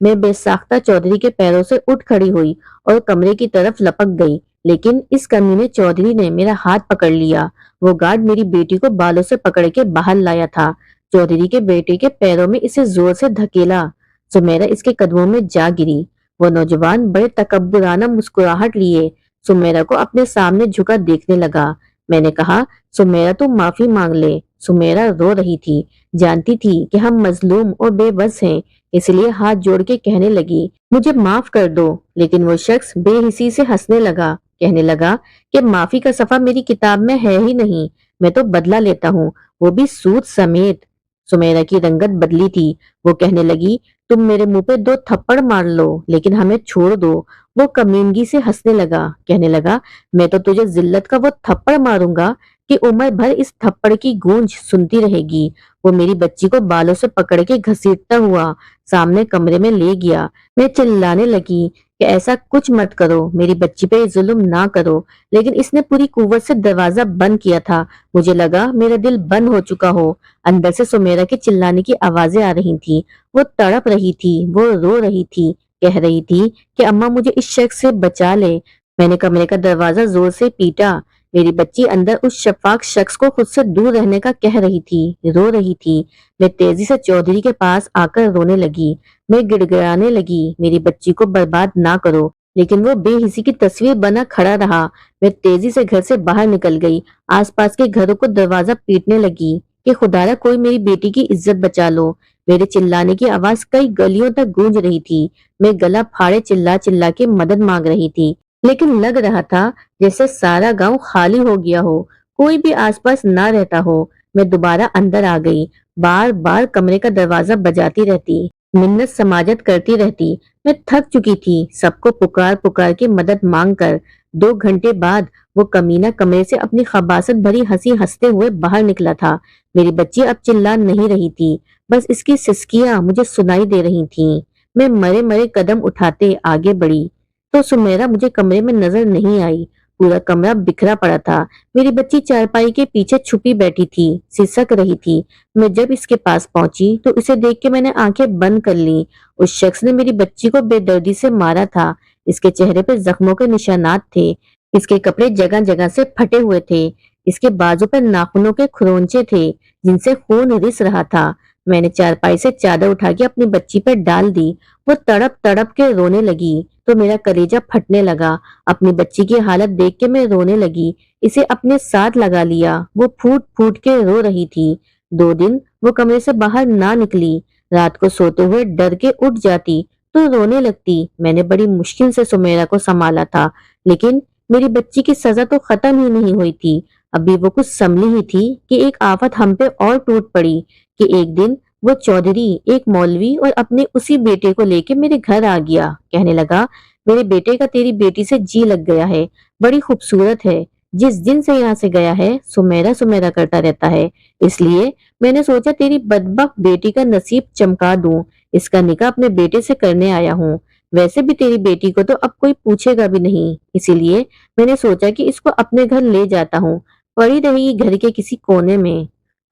میں بے ساختہ چودھری کے پیروں سے اٹھ کھڑی ہوئی اور کمرے کی طرف لپک گئی، لیکن اس کمینے چودھری نے میرا ہاتھ پکڑ لیا۔ وہ گارڈ میری بیٹی کو بالوں سے پکڑ کے باہر لایا تھا۔ چودھری کے بیٹے کے پیروں میں اسے زور سے دھکیلا۔ سمیرا اس کے قدموں میں جا گری۔ وہ نوجوان بڑے تکبرانہ مسکراہٹ لیے سمیرا کو اپنے سامنے جھکا دیکھنے لگا۔ میں نے کہا، سمیرا تم معافی مانگ لے۔ سمیرا رو رہی تھی، جانتی تھی کہ ہم مظلوم اور بے بس ہیں، اس لیے ہاتھ جوڑ کے کہنے لگی، مجھے معاف کر دو۔ لیکن وہ شخص بے حسی سے ہنسنے لگا، کہنے لگا کہ معافی کا صفحہ میری کتاب میں ہے ہی نہیں، میں تو بدلہ لیتا ہوں، وہ بھی سود سمیت۔ سمیرا کی رنگت بدلی تھی، وہ کہنے لگی، تم میرے منہ پہ 2 تھپڑ مار لو لیکن ہمیں چھوڑ دو۔ وہ کمینگی سے ہنسنے لگا، کہنے لگا، میں تو تجھے ذلت کا وہ تھپڑ ماروں گا کہ عمر بھر اس تھپڑ کی گونج سنتی رہے گی۔ وہ میری بچی کو بالوں سے پکڑ کے گھسیٹتا ہوا سامنے کمرے میں لے گیا۔ میں چلانے لگی کہ ایسا کچھ مت کرو، میری بچی پہ ظلم نہ کرو، لیکن اس نے پوری قوت سے دروازہ بند کیا تھا۔ مجھے لگا میرا دل بند ہو چکا ہو۔ اندر سے سمیرا کے چلانے کی آوازیں آ رہی تھی، وہ تڑپ رہی تھی، وہ رو رہی تھی، کہہ رہی تھی کہ اماں مجھے اس شخص سے بچا لے۔ میں نے کمرے کا دروازہ زور سے پیٹا۔ میری بچی اندر اس شفاق شخص کو خود سے دور رہنے کا کہہ رہی تھی، رو رہی تھی۔ میں تیزی سے چودھری کے پاس آ کر رونے لگی، میں گڑ گڑانے لگی، میری بچی کو برباد نہ کرو، لیکن وہ بے حسی کی تصویر بنا کھڑا رہا۔ میں تیزی سے گھر سے باہر نکل گئی، آس پاس کے گھروں کو دروازہ پیٹنے لگی کہ خدایا کوئی میری بیٹی کی عزت بچا لو۔ میرے چلانے کی آواز کئی گلیوں تک گونج رہی تھی، میں گلا پھاڑے چلا چلا کے مدد مانگ رہی تھی، لیکن لگ رہا تھا جیسے سارا گاؤں خالی ہو گیا ہو، کوئی بھی آس پاس نہ رہتا ہو۔ میں دوبارہ اندر آ گئی، بار بار کمرے کا دروازہ بجاتی رہتی، منت سماجت کرتی رہتی۔ میں تھک چکی تھی، سب کو پکار پکار کے مدد مانگ کر۔ 2 گھنٹے بعد وہ کمینہ کمرے سے اپنی خباثت بھری ہنسی ہنستے ہوئے باہر نکلا تھا۔ میری بچی اب چلا نہیں رہی تھی، بس اس کی سسکیاں مجھے سنائی دے رہی تھیں۔ میں مرے مرے قدم اٹھاتے آگے بڑھی تو سمیرا مجھے کمرے میں نظر نہیں آئی۔ پورا کمرہ بکھرا پڑا تھا، میری بچی چارپائی کے پیچھے چھپی بیٹھی تھی، سسک رہی تھی۔ میں جب اس کے پاس پہنچی تو اسے دیکھ کے میں نے آنکھیں بند کر لی۔ اس شخص نے میری بچی کو بے دردی سے مارا تھا، اس کے چہرے پہ زخموں کے نشانات تھے، اس کے کپڑے جگہ جگہ سے پھٹے ہوئے تھے، اس کے بازو پہ ناخنوں کے کھرونچے تھے جن سے خون رس رہا تھا۔ میں نے چارپائی سے چادر اٹھا کے اپنی بچی پہ ڈال دی، وہ تڑپ تڑپ کے رونے لگی تو میرا کلیجہ پھٹنے لگا۔ اپنی بچی کی حالت دیکھ کے میں رونے لگی، اسے اپنے ساتھ لگا لیا، وہ پھوٹ پھوٹ کے رو رہی تھی۔ 2 دن وہ کمرے سے باہر نہ نکلی، رات کو سوتے ہوئے ڈر کے اٹھ جاتی تو رونے لگتی۔ میں نے بڑی مشکل سے سمیرا کو سنبھالا تھا، لیکن میری بچی کی سزا تو ختم ہی نہیں ہوئی تھی، ابھی وہ کچھ سنبھلی ہی تھی کہ ایک آفت ہم پہ اور ٹوٹ پڑی کہ ایک دن وہ چودھری ایک مولوی اور اپنے اسی بیٹے کو لے کے میرے گھر آ گیا، کہنے لگا، میرے بیٹے کا تیری بیٹی سے جی لگ گیا ہے، بڑی خوبصورت ہے، جس دن سے یہاں سے گیا ہے سمیرا سمیرا کرتا رہتا ہے، اس لیے میں نے سوچا تیری بدبخت بیٹی کا نصیب چمکا دوں، اس کا نکاح اپنے بیٹے سے کرنے آیا ہوں۔ ویسے بھی تیری بیٹی کو تو اب کوئی پوچھے گا بھی نہیں، اسی لیے میں نے سوچا کہ اس کو اپنے گھر لے جاتا ہوں، پڑی رہے گی گھر کے کسی کونے میں۔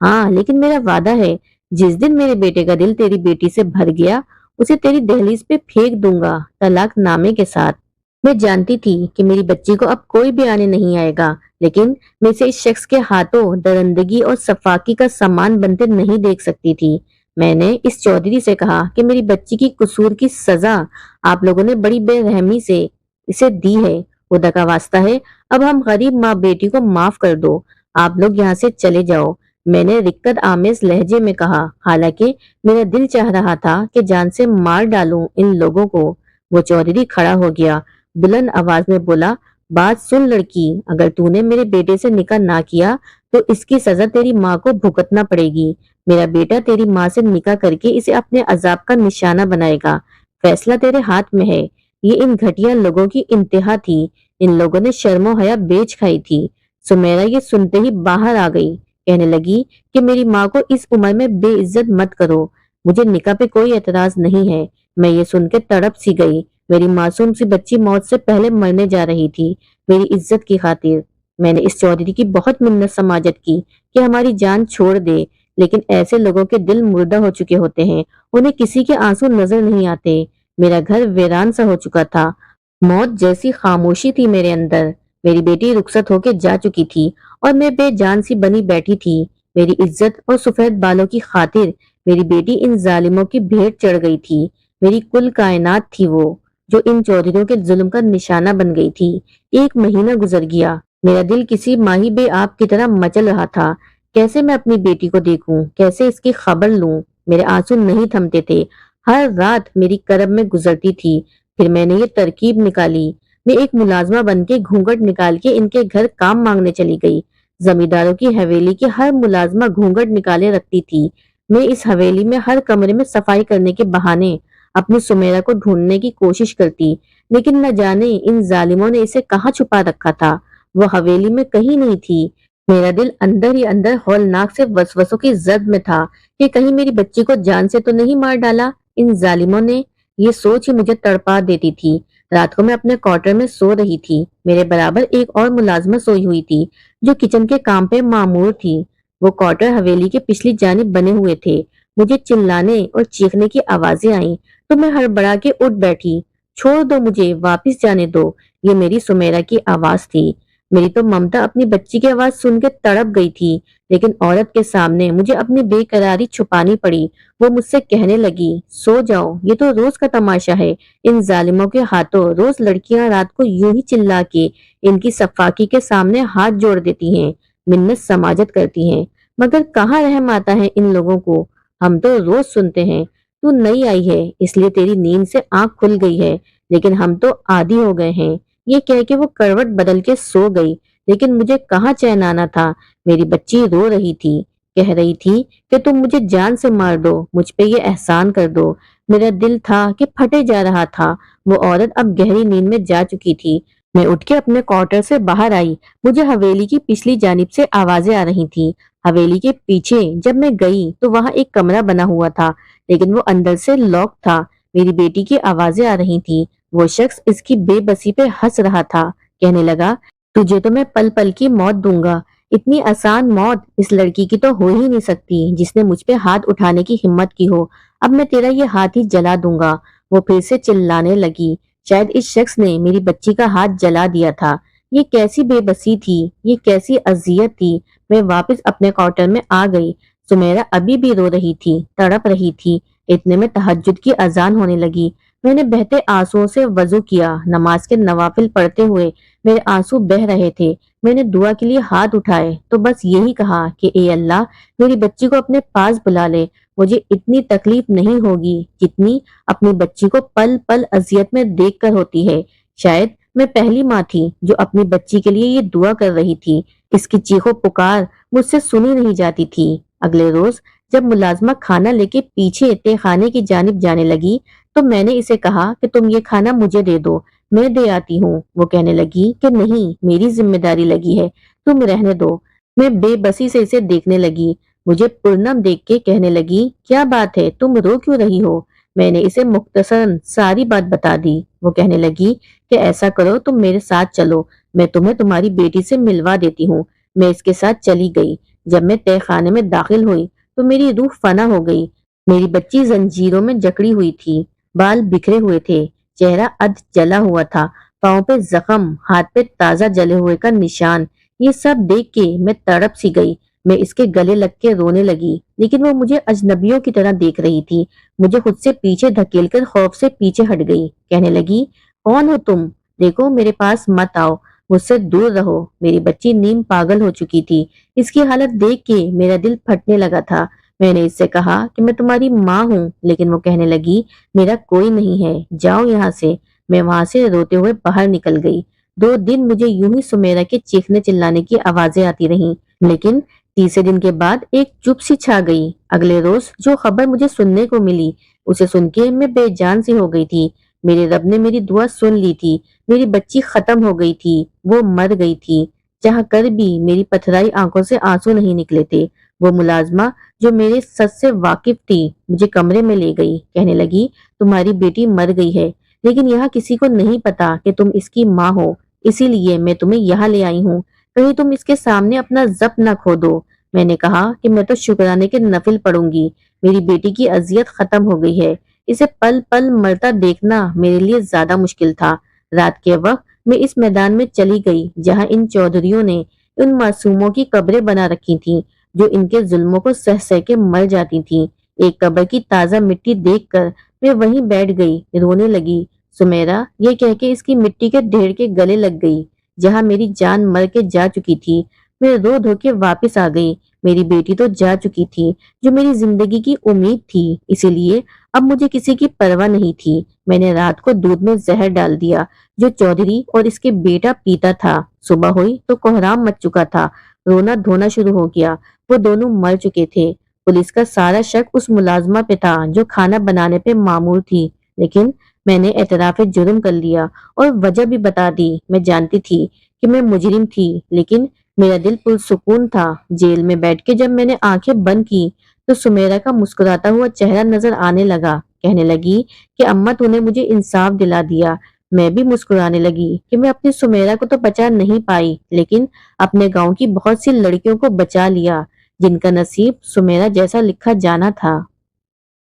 ہاں لیکن میرا وعدہ ہے، جس دن میرے بیٹے کا دل تیری بیٹی سے بھر گیا اسے تیری دہلیز پہ پھینک دوں گا طلاق نامے کے ساتھ۔ میں جانتی تھی کہ میری بچی کو اب کوئی بھی آنے نہیں آئے گا، لیکن میں اسے اس شخص کے ہاتھوں درندگی اور صفاقی کا سامان بنتے نہیں دیکھ سکتی تھی۔ میں نے اس چودھری سے کہا کہ میری بچی کی قصور کی سزا آپ لوگوں نے بڑی بے رحمی سے اسے دی ہے، خدا کا واسطہ ہے اب ہم غریب ماں بیٹی کو معاف کر دو، آپ لوگ یہاں سے چلے جاؤ۔ میں نے رکت آمیز لہجے میں کہا، حالانکہ میرا دل چاہ رہا تھا کہ جان سے مار ڈالوں ان لوگوں کو۔ وہ چودھری کھڑا ہو گیا، بلند آواز میں بولا، بات سن لڑکی، اگر تو نے میرے بیٹے سے نکاح نہ کیا تو اس کی سزا تیری ماں کو بھگتنا پڑے گی۔ میرا بیٹا تیری ماں سے نکاح کر کے اسے اپنے عذاب کا نشانہ بنائے گا، فیصلہ تیرے ہاتھ میں ہے۔ یہ ان گھٹیا لوگوں کی انتہا تھی، ان لوگوں نے شرم و حیا بیچ کھائی تھی۔ سمیرا یہ سنتے ہی باہر آ گئی، کہنے لگی کہ میری ماں کو اس عمر میں بے عزت مت کرو، مجھے نکاح پہ کوئی اعتراض نہیں ہے۔ میں یہ سن کے تڑپ سی گئی، میری معصوم سی بچی موت سے پہلے مرنے جا رہی تھی میری عزت کی خاطر۔ میں نے اس چودھری کی بہت منت سماجت کی کہ ہماری جان چھوڑ دے، لیکن ایسے لوگوں کے دل مردہ ہو چکے ہوتے ہیں، انہیں کسی کے آنسو نظر نہیں آتے۔ میرا گھر ویران سا ہو چکا تھا، موت جیسی خاموشی تھی میرے اندر۔ میری بیٹی رخصت ہو کے جا چکی تھی اور میں بے جان سی بنی بیٹھی تھی۔ میری عزت اور سفید بالوں کی خاطر میری بیٹی ان ظالموں کی بھیٹ چڑھ گئی تھی۔ میری کل کائنات تھی وہ، جو ان چودھریوں کے ظلم کا نشانہ بن گئی تھی۔ ایک مہینہ گزر گیا، میرا دل کسی ماہی بے آب کی طرح مچل رہا تھا۔ کیسے میں اپنی بیٹی کو دیکھوں، کیسے اس کی خبر لوں؟ میرے آنسو نہیں تھمتے تھے۔ ہر رات میری کرب میں گزرتی تھی۔ پھر میں نے یہ ترکیب نکالی۔ میں ایک ملازمہ بن کے گھونگھٹ نکال کے ان کے گھر کام مانگنے چلی گئی۔ زمینداروں کی حویلی کی ہر ملازمہ گھونگھٹ نکالے رکھتی تھی۔ میں اس حویلی میں ہر کمرے میں صفائی کرنے کے بہانے اپنی سمیرا کو ڈھونڈنے کی کوشش کرتی، لیکن نہ جانے ان ظالموں نے اسے کہاں چھپا رکھا تھا۔ وہ حویلی میں کہیں نہیں تھی۔ میرا دل اندر ہی اندر ہولناک سے وسوسوں کی زد میں تھا کہ کہیں میری بچی کو جان سے تو نہیں مار ڈالا ان ظالموں نے۔ یہ سوچ ہی مجھے تڑپا دیتی تھی۔ رات کو میں اپنے کوارٹر میں سو رہی تھی۔ میرے برابر ایک اور ملازمہ سوئی ہوئی تھی جو کچن کے کام پہ مامور تھی۔ وہ کوارٹر حویلی کے پچھلی جانب بنے ہوئے تھے۔ مجھے چلانے اور چیخنے کی آوازیں آئیں تو میں ہڑبڑا کے اٹھ بیٹھی۔ چھوڑ دو مجھے، واپس جانے دو، یہ میری سمیرا کی آواز تھی۔ میری تو ممتا اپنی بچی کی آواز سن کے تڑپ گئی تھی، لیکن عورت کے سامنے مجھے اپنی بے قراری چھپانی پڑی۔ وہ مجھ سے کہنے لگی، سو جاؤ، یہ تو روز کا تماشا ہے۔ ان ظالموں کے ہاتھوں روز لڑکیاں رات کو یوں ہی چلا کے ان کی صفاکی کے سامنے ہاتھ جوڑ دیتی ہیں، منت سماجت کرتی ہیں، مگر کہاں رحم آتا ہے ان لوگوں کو۔ ہم تو روز سنتے ہیں، تو نئی آئی ہے اس لیے تیری نیند سے آنکھ کھل گئی ہے، لیکن ہم تو عادی ہو گئے ہیں۔ یہ کہہ کے وہ کروٹ بدل کے سو گئی، لیکن مجھے کہاں چین آنا تھا۔ میری بچی رو رہی تھی، کہہ رہی تھی کہ تم مجھے جان سے مار دو، مجھ پہ یہ احسان کر دو۔ میرا دل تھا کہ پھٹے جا رہا تھا۔ وہ عورت اب گہری نیند میں جا چکی تھی۔ میں اٹھ کے اپنے کوارٹر سے باہر آئی۔ مجھے حویلی کی پچھلی جانب سے آوازیں آ رہی تھی۔ حویلی کے پیچھے جب میں گئی تو وہاں ایک کمرہ بنا ہوا تھا، لیکن وہ اندر سے لاک تھا۔ میری بیٹی کی آوازیں آ رہی تھی۔ وہ شخص اس کی بے بسی پہ ہنس رہا تھا، کہنے لگا، تجھے تو میں پل پل کی موت دوں گا۔ اتنی آسان موت اس لڑکی کی تو ہو ہی نہیں سکتی جس نے مجھ پہ ہاتھ اٹھانے کی ہمت کی ہو۔ اب میں تیرا یہ ہاتھ ہی جلا دوں گا۔ وہ پھر سے چلانے لگی۔ شاید اس شخص نے میری بچی کا ہاتھ جلا دیا تھا۔ یہ کیسی بے بسی تھی، یہ کیسی اذیت تھی۔ میں واپس اپنے کوارٹر میں آ گئی۔ سمیرا ابھی بھی رو رہی تھی، تڑپ رہی تھی۔ اتنے میں تہجد کی اذان ہونے لگی۔ میں نے بہتے آنسوؤں سے وضو کیا۔ نماز کے نوافل پڑھتے ہوئے میرے آنسو بہہ رہے تھے۔ میں نے دعا کے لیے ہاتھ اٹھائے تو بس یہی کہا کہ اے اللہ، میری بچی کو اپنے پاس بلا لے۔ مجھے اتنی تکلیف نہیں ہوگی جتنی اپنی بچی کو پل پل اذیت میں دیکھ کر ہوتی ہے۔ شاید میں پہلی ماں تھی جو اپنی بچی کے لیے یہ دعا کر رہی تھی۔ اس کی چیخو پکار مجھ سے سنی نہیں جاتی تھی۔ اگلے روز جب ملازمہ کھانا لے کے پیچھے تہ خانے کی جانب جانے لگی تو میں نے اسے کہا کہ تم یہ کھانا مجھے دے دو، میں دے آتی ہوں۔ وہ کہنے لگی کہ نہیں، میری ذمہ داری لگی ہے، تم رہنے دو۔ میں بے بسی سے اسے دیکھنے لگی۔ مجھے پورنم دیکھ کے کہنے لگی، کیا بات ہے، تم رو کیوں رہی ہو؟ میں نے اسے مختصراً ساری بات بتا دی۔ وہ کہنے لگی کہ ایسا کرو، تم میرے ساتھ چلو، میں تمہیں تمہاری بیٹی سے ملوا دیتی ہوں۔ میں اس کے ساتھ چلی گئی۔ جب میں تہ خانے میں داخل ہوئی تو میری روح فنا ہو گئی۔ میری بچی زنجیروں میں جکڑی ہوئی تھی، بال بکھرے ہوئے تھے، چہرہ ادھ جلا ہوا تھا، پاؤں پہ زخم، ہاتھ پہ تازہ جلے ہوئے کا نشان۔ یہ سب دیکھ کے میں تڑپ سی گئی۔ میں اس کے گلے لگ کے رونے لگی، لیکن وہ مجھے اجنبیوں کی طرح دیکھ رہی تھی۔ مجھے خود سے پیچھے دھکیل کر خوف سے پیچھے ہٹ گئی۔ کہنے لگی، کون ہو تم؟ دیکھو میرے پاس مت آؤ، مجھ سے دور رہو۔ میری بچی نیم پاگل ہو چکی تھی۔ اس کی حالت دیکھ کے میرا دل پھٹنے لگا تھا۔ میں نے اس سے کہا کہ میں تمہاری ماں ہوں، لیکن وہ کہنے لگی، میرا کوئی نہیں ہے، جاؤ یہاں سے۔ میں وہاں سے روتے ہوئے باہر نکل گئی۔ 2 دن مجھے یوں ہی سمیرا کے چیخنے چلانے کی آوازیں آتی رہیں، لیکن تیسرے دن کے بعد ایک چپ سی چھا گئی۔ اگلے روز جو خبر مجھے سننے کو ملی اسے سن کے میں بے جان سی ہو گئی تھی۔ میرے رب نے میری دعا سن لی تھی۔ میری بچی ختم ہو گئی تھی، وہ مر گئی تھی۔ چاہ کر بھی میری پتھرائی آنکھوں سے آنسو نہیں نکلے تھے۔ وہ ملازمہ جو میرے سچ سے واقف تھی مجھے کمرے میں لے گئی، کہنے لگی، تمہاری بیٹی مر گئی ہے، لیکن یہاں کسی کو نہیں پتا کہ تم اس کی ماں ہو، اسی لیے میں تمہیں یہاں لے آئی ہوں، کہیں تم اس کے سامنے اپنا ضبط نہ کھو دو۔ میں نے کہا کہ میں تو شکرانے کے نفل پڑھوں گی، میری بیٹی کی اذیت ختم ہو گئی ہے، اسے پل پل مرتا دیکھنا میرے لیے زیادہ مشکل تھا۔ رات کے وقت میں اس میدان میں چلی گئی جہاں ان چودھریوں نے ان معصوموں کی قبریں بنا رکھی تھیں جو ان کے ظلموں کو سہ سہ کے مر جاتی تھیں۔ ایک قبر کی تازہ مٹی دیکھ کر میں وہیں بیٹھ گئی، رونے لگی۔ سمیرا یہ کہہ کے اس کی مٹی کے ڈھیر کے گلے لگ گئی جہاں میری جان مر کے جا چکی تھی۔ میں رو دھو کے واپس آ گئی، میری بیٹی تو جا چکی تھی جو میری زندگی کی امید تھی، اسی لیے اب مجھے کسی کی پرواہ نہیں تھی۔ میں نے رات کو دودھ میں زہر ڈال دیا جو چودھری اور اس کے بیٹا پیتا تھا۔ صبح ہوئی تو کوہرام مچ چکا تھا، رونا دھونا شروع ہو گیا، وہ دونوں مر چکے تھے۔ پولیس کا سارا شک اس ملازمہ پہ تھا جو کھانا بنانے پہ مامور تھی، لیکن میں نے اعتراف جرم کر لیا اور وجہ بھی بتا دی۔ میں جانتی تھی کہ میں مجرم تھی، لیکن میرا دل پرسکون تھا۔ جیل میں بیٹھ کے جب میں نے آنکھیں بند کی تو سمیرا کا مسکراتا ہوا چہرہ نظر آنے لگا، کہنے لگی کہ اماں تو نے مجھے انصاف دلا دیا۔ میں بھی مسکرانے لگی کہ میں اپنی سمیرا کو تو بچا نہیں پائی، لیکن اپنے گاؤں کی بہت سی لڑکیوں کو بچا لیا جن کا نصیب سمیرا جیسا لکھا جانا تھا۔